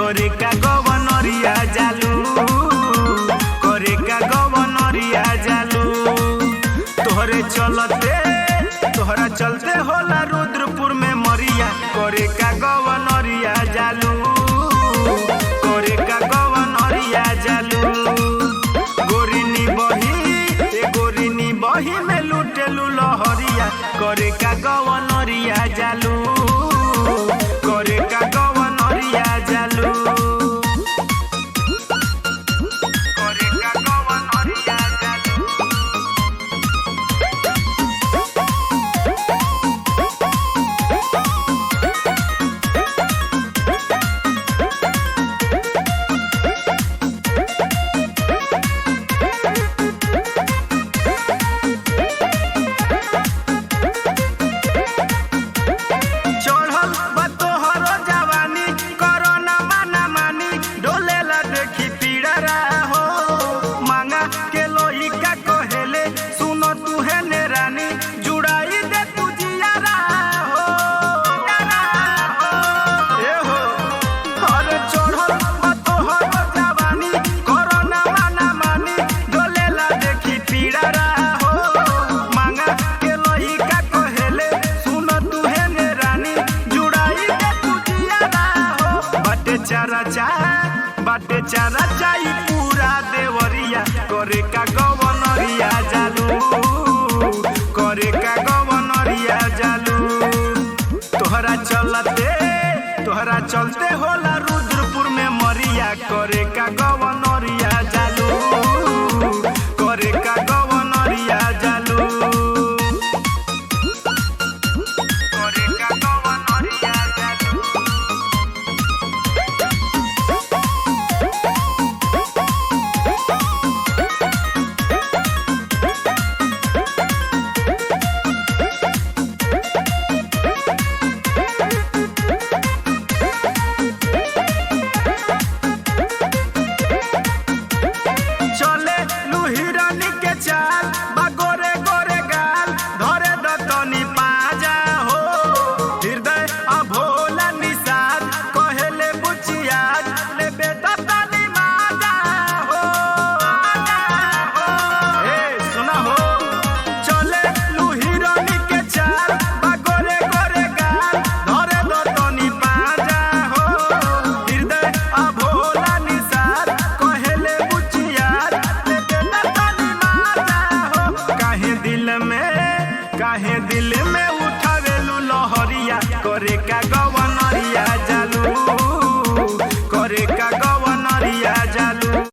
करे का गवनरिया जालू, करे का गवनरिया जालू। तोहरे चलते होला रुद्रपुर में मरिया, करे का गवनरिया जालू, करे का गवनरिया जालू। गोरिनी बही में लुटेलू लहरिया, करे का गवनरिया जालू, करे का गवनरिया जालू, करे का गवनरिया जालू। बाटे चारा चाई पूरा देवरिया, करे का गवनरिया जालू, करे का गवनरिया जालू। तोहरा चलते होला रुद्रपुर में मरिया, करे का गवनरिया जालू, करे का गवनरिया जालू, करे का गवनरिया जालू। काहे दिल में उठावेलू लहरिया, करे का गवनरिया जालू, करे का गवनरिया जालू।